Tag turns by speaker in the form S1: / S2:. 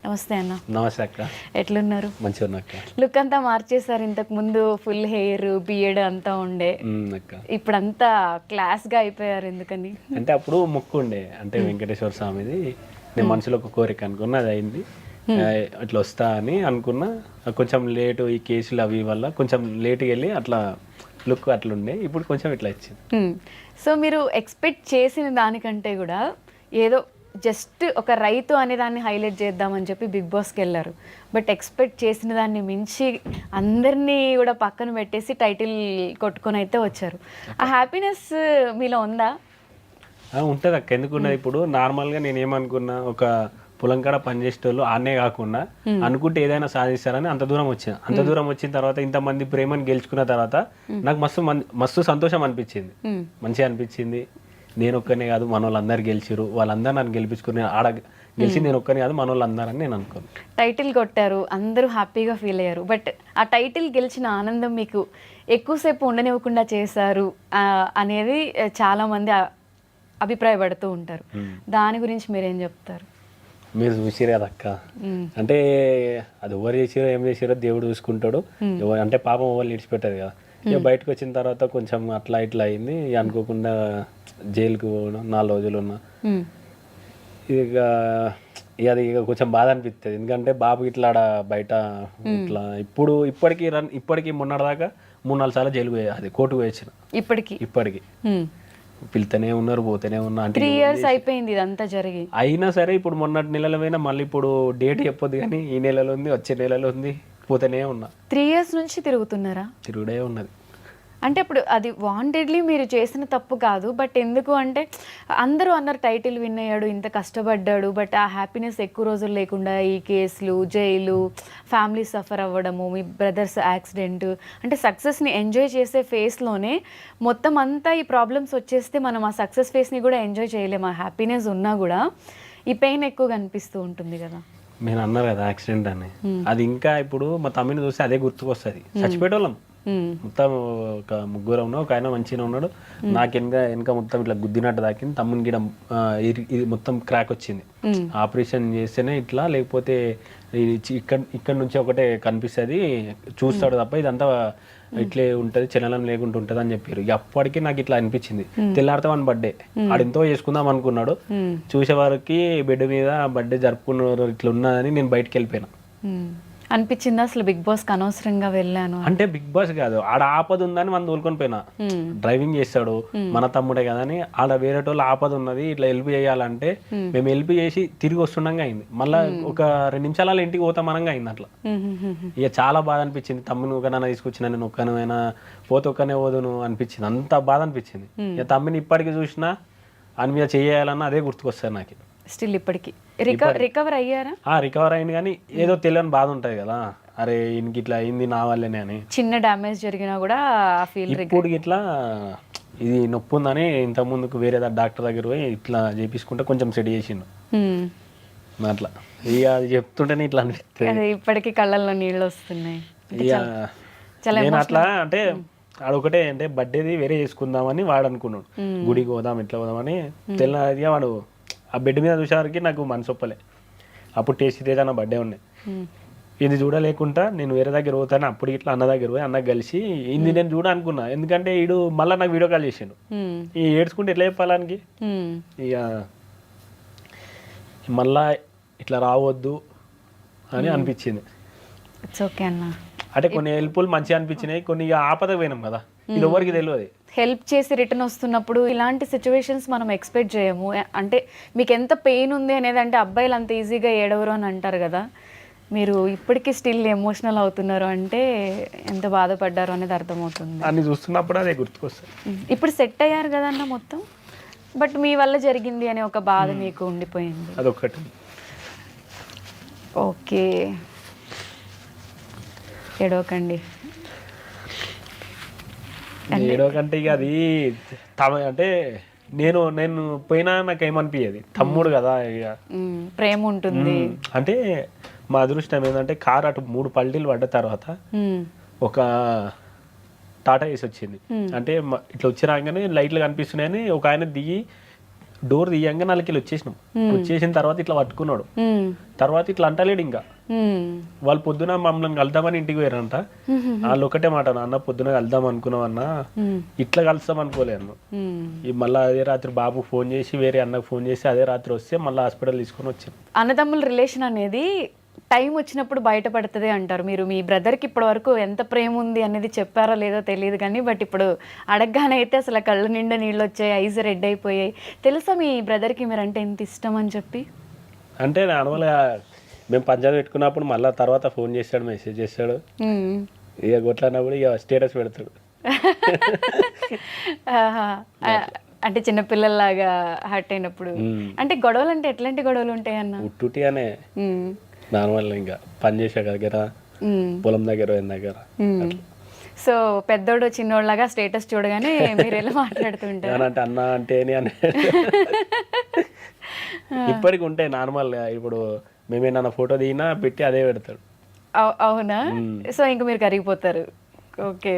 S1: నమస్తే అన్న.
S2: నమస్తే అక్క.
S1: ఎట్లున్నారు?
S2: మంచిగా ఉన్నా అక్క.
S1: లుక్ అంతా మార్చేసారు. ఇంతకు ముందు ఫుల్ హెయిర్ బియర్డ్ అంతా ఉండే,
S2: అక్క
S1: ఇప్పుడు అంతా క్లాస్ గా అయిపోయారు. ఎందుకని
S2: అంటే అప్పుడు మొక్కు ఉండే, అంటే వెంకటేశ్వర స్వామిది. నేను మనసులో ఒక కోరిక అనుకున్నా, అది అయింది. అట్లా వస్తా అని అనుకున్నా. కొంచెం లేటు ఈ కేసులు అవి వల్ల కొంచెం లేట్గా వెళ్ళి అట్లా లుక్ అట్లుండే. ఇప్పుడు కొంచెం ఇట్లా వచ్చింది.
S1: సో మీరు ఎక్స్పెక్ట్ చేసిన దానికంటే కూడా ఏదో జస్ట్ ఒక రైతు అనే దాన్ని హైలైట్ చేద్దామని చెప్పి బిగ్ బాస్కి వెళ్ళారు. బట్ ఎక్స్పెక్ట్ చేసిన దాన్ని మించి అందరినీ కూడా పక్కన పెట్టేసి టైటిల్ కొట్టుకొని అయితే వచ్చారు. ఆ హ్యాపీనెస్ మీలో ఉందా?
S2: ఉంటుంది అక్క, ఎందుకున్నది. ఇప్పుడు నార్మల్గా నేను ఏమనుకున్నా, ఒక పొలం కాడ పనిచేసేటోళ్ళు ఆనే కాకుండా అనుకుంటే ఏదైనా సాధిస్తారని అంత దూరం వచ్చింది. అంత దూరం వచ్చిన తర్వాత ఇంతమంది ప్రేమను గెలుచుకున్న తర్వాత నాకు మస్తు సంతోషం అనిపించింది, మంచిగా అనిపించింది. నేను ఒక్కనే కాదు, మన వాళ్ళందరూ గెలిచిరు, వాళ్ళందరూ నన్ను గెలిపించుకుని ఆడ గెలిచి నేను ఒక్కనే కాదు, మన వాళ్ళందరని నేను అనుకోను.
S1: టైటిల్ కొట్టారు, అందరూ హ్యాపీగా ఫీల్ అయ్యారు. బట్ ఆ టైటిల్ గెలిచిన ఆనందం మీకు ఎక్కువసేపు ఉండనివ్వకుండా చేశారు అనేది చాలామంది అభిప్రాయపడుతూ ఉంటారు. దాని గురించి మీరేం చెప్తారు?
S2: మీరు చూసిరు కదా అక్క, అంటే అది ఎవరు చేసిరో ఏం చేసిరో దేవుడు చూసుకుంటాడు. అంటే పాపం ఎవరు ఇడిచిపెట్టారు కదా. ఇక బయటకు వచ్చిన తర్వాత కొంచెం అట్లా ఇట్లా అయింది. అనుకోకుండా జైలుకు పోవడం 4 రోజులు ఉన్నా. ఇక అది ఇక కొంచెం బాధ అనిపిస్తుంది. ఎందుకంటే బాబు ఇట్లా బయట ఇట్లా ఇప్పటికీ మొన్నటిదాకా 3-4 సార్లు జైలు పోయా, అది కోర్టుకు వేసిన. ఇప్పటికి పిలుతూనే ఉన్నారు, పోతూనే ఉన్నా. అంటే
S1: 3 years అయిపోయింది ఇదంతా జరిగి.
S2: అయినా సరే ఇప్పుడు మొన్నటి నెలలో పోయినా, మళ్ళీ ఇప్పుడు డేట్ చెప్పొద్దు కానీ ఈ నెలలో ఉంది, వచ్చే నెలలో ఉంది, పోతూనే ఉన్నా.
S1: 3 years నుంచి తిరుగుతున్నారా?
S2: తిరుగుడే ఉన్నది.
S1: అంటే ఇప్పుడు అది వాంటెడ్లీ మీరు చేసిన తప్పు కాదు. బట్ ఎందుకు అంటే అందరూ అన్నారు టైటిల్ విన్ అయ్యాడు, ఇంత కష్టపడ్డాడు, బట్ ఆ హ్యాపీనెస్ ఎక్కువ రోజులు లేకుండా ఈ కేసులు, జైలు, ఫ్యామిలీ సఫర్ అవ్వడము, మీ బ్రదర్స్ యాక్సిడెంట్, అంటే సక్సెస్ని ఎంజాయ్ చేసే ఫేస్లోనే మొత్తం అంతా ఈ ప్రాబ్లమ్స్ వచ్చేస్తే మనం ఆ సక్సెస్ ఫేస్ని కూడా ఎంజాయ్ చేయలేము. ఆ హ్యాపీనెస్ ఉన్నా కూడా ఈ పెయిన్ ఎక్కువగా అనిపిస్తూ ఉంటుంది కదా.
S2: నేను అన్నారు కదా యాక్సిడెంట్ అని, అది ఇంకా ఇప్పుడు మా తమ్మిని చూస్తే అదే గుర్తుకొస్తుంది. చచ్చిపోయేటోళ్ళం మొత్తం, ఒక 3 ఉన్నాం, ఒక ఆయన మంచిగా ఉన్నాడు. నాకు వెనక మొత్తం ఇట్లా గుద్దినట్టు తాకింది. తమ్ముని గిడ ఇది మొత్తం క్రాక్ వచ్చింది. ఆపరేషన్ చేస్తేనే ఇట్లా, లేకపోతే ఇక్కడ నుంచి ఒకటే కనిపిస్తుంది, చూస్తాడు తప్ప ఇదంతా ఇట్లే ఉంటుంది, చలనం లేకుండా ఉంటుంది అని చెప్పారు. అప్పటికి నాకు ఇట్లా అనిపించింది. తెల్లారితే వాని బర్త్డే ఆడెంతో చేసుకుందాం అనుకున్నాడు. చూసేవారికి బెడ్ మీద బర్త్డే జరుపుకున్నారు ఇట్లా ఉన్నదని నేను బయటకు వెళ్ళిపోయినా.
S1: అనిపించింది అసలు బిగ్ బాస్ కి అనవసరంగా వెళ్ళాను
S2: అంటే. బిగ్ బాస్ కాదు, ఆడ ఆపద ఉందని మనం తోలుకొని పోయినా. డ్రైవింగ్ చేస్తాడు మన తమ్ముడే కదా అని, ఆడ వేరేటోళ్ళు ఆపద ఉన్నది ఇట్లా హెల్ప్ చేయాలంటే మేము హెల్ప్ చేసి తిరిగి వస్తుండగా అయింది. మళ్ళీ ఒక 2 నిమిషాల ఇంటికి పోతాం అనగా అయింది అట్లా. ఇక చాలా బాధ అనిపించింది. తమ్ముని ఒకనైనా తీసుకొచ్చిన, నేను ఒక్కనైనా పోతే ఒక్కనే పోదును అనిపించింది. అంత బాధ అనిపించింది. ఇక తమ్మిని ఇప్పటికి చూసినా అని మీద చేయాలన్నా అదే గుర్తుకొస్తుంది నాకు.
S1: స్టిల్ ఇప్పటికి రికవర్ అయ్యారా?
S2: రికవర్ అయింది, కానీ ఏదో తెలియని బాధ ఉంటుంది కదా, అరే ఇంక ఇట్లా అయింది నా వల్లనే అని.
S1: చిన్న డ్యామేజ్ జరిగినా కూడా
S2: ఇప్పుడు ఇట్లా ఇది నొప్పి ఉందని ఇంతకుముందుకు వేరే డాక్టర్ దగ్గర పోయి ఇట్లా చేపించుకుంటే కొంచెం సెట్ చేసిండు అట్లా. ఇక అది చెప్తుంటేనే ఇట్లా అనిపిస్తుంది.
S1: ఇప్పటికీ కళ్ళల్లో నీళ్ళు వస్తున్నాయి.
S2: నేను అట్లా అంటే ఆడొకటే, అంటే బర్త్డేది వేరే చేసుకుందామని వాడు అనుకున్నాడు. గుడికి పోదాం ఇట్లా పోదామని. తెల్లగా వాడు ఆ బెడ్ మీద చూసేవారికి నాకు మనసు ఒప్పలే. అప్పుడు టేస్ట్ తేజ్ అన్న బర్త్డే ఉన్నాయి. ఇది చూడలేకుండా నేను వేరే దగ్గర పోతాను. అప్పుడు ఇట్లా అన్న దగ్గర పోయి అన్నకు కలిసి ఇది నేను చూడ అనుకున్నా. ఎందుకంటే వీడు మళ్ళీ నాకు వీడియో కాల్ చేసాడు. ఈ ఏడ్చుకుంటే ఎట్లా చెప్పాలానికి. ఇక మళ్ళా ఇట్లా రావద్దు అని అనిపించింది. అంటే కొన్ని హెల్ప్ఫుల్ మంచిగా అనిపించినాయి, కొన్ని ఇక ఆపద పోయినాం కదా, ఇది ఎవరికి తెలియదు.
S1: హెల్ప్ చేసి రిటర్న్ వస్తున్నప్పుడు ఇలాంటి సిచ్యువేషన్స్ మనం ఎక్స్పెక్ట్ చేయము. అంటే మీకు ఎంత పెయిన్ ఉంది అనేది, అంటే అబ్బాయిలు అంత ఈజీగా ఏడవరు అని అంటారు కదా, మీరు ఇప్పటికీ స్టిల్ ఎమోషనల్ అవుతున్నారు అంటే ఎంత బాధపడ్డారు అనేది అర్థమవుతుంది.
S2: అన్ని చూస్తున్నప్పుడు అదే గుర్తుకొస్తుంది.
S1: ఇప్పుడు సెట్ అయ్యారు కదన్న మొత్తం, బట్ మీ వల్ల జరిగింది అనే ఒక బాధ మీకు ఉండిపోయింది.
S2: అదొకటి.
S1: ఓకే, ఏడవకండి.
S2: ఏడవకంటే ఇక అది అంటే నేను పోయినా నాకు ఏమనిపించేది, తమ్ముడు కదా, ఇక
S1: ప్రేమ ఉంటుంది.
S2: అంటే మా అదృష్టం ఏంటంటే కారు అటు 3 పల్టీలు పడ్డ తర్వాత ఒక టాటా ఏసి వచ్చింది. అంటే ఇట్లా వచ్చి రాగానే లైట్లు కనిపిస్తున్నాయని ఒక ఆయన దిగి డోర్ తీయంగా నాలుగు వచ్చేసినాం. వచ్చేసిన తర్వాత ఇట్లా పట్టుకున్నాడు. తర్వాత ఇట్లా అంటలేడు ఇంకా. వాళ్ళు పొద్దున మమ్మల్ని కలుద్దామని ఇంటికి పోయారంట. వాళ్ళు ఒకటే మాట, నాన్న పొద్దున కలుద్దాం అనుకున్నాం అన్న, ఇట్లా కలుస్తాం అనుకోలే అన్న. మళ్ళీ అదే రాత్రి బాబు ఫోన్ చేసి వేరే అన్నకు ఫోన్ చేసి అదే రాత్రి వస్తే మళ్ళీ హాస్పిటల్ తీసుకొని వచ్చాను.
S1: అన్నదమ్ముల రిలేషన్ అనేది టైం వచ్చినప్పుడు బయటపడుతుంది అంటారు. మీరు మీ బ్రదర్కి ఇప్పటి వరకు ఎంత ప్రేమ ఉంది అనేది చెప్పారో లేదో తెలియదు కానీ, బట్ ఇప్పుడు అడగగానే అయితే అసలు కళ్ళ నిండా నీళ్ళు వచ్చాయి, ఐస్ రెడ్ అయిపోయాయి. తెలుసా మీ బ్రదర్కి మీరంటే ఎంత ఇష్టం అని చెప్పి?
S2: అంటే నార్మల్గా మేము పంచాయతీ పెట్టుకున్నప్పుడు మళ్ళీ తర్వాత ఫోన్ చేస్తాడు, మెసేజ్ చేస్తాడు. ఇక కొట్లాడినప్పుడు ఇక స్టేటస్ పెడతాడు.
S1: అంటే చిన్నపిల్లల్లాగా హర్ట్ అయినప్పుడు. అంటే గొడవలు అంటే ఎట్లాంటి గొడవలు ఉంటాయి అన్న?
S2: ఉట్టుటి అనే నార్మల్ ఇంకా పని చేసే దగ్గర, పొలం దగ్గర దగ్గర.
S1: సో పెద్దోడు చిన్నోళ్ళగా స్టేటస్ చూడగానే మీరు ఎలా మాట్లాడుతుంటారు?
S2: అంటే అన్న అంటే అని ఇప్పటికి ఉంటాయి నార్మల్గా. ఇప్పుడు మేమేమన్నా ఫోటో దిగినా పెట్టి అదే పెడతాడు.
S1: అవునా? సో ఇంకా మీరు కరిగిపోతారు. ఓకే.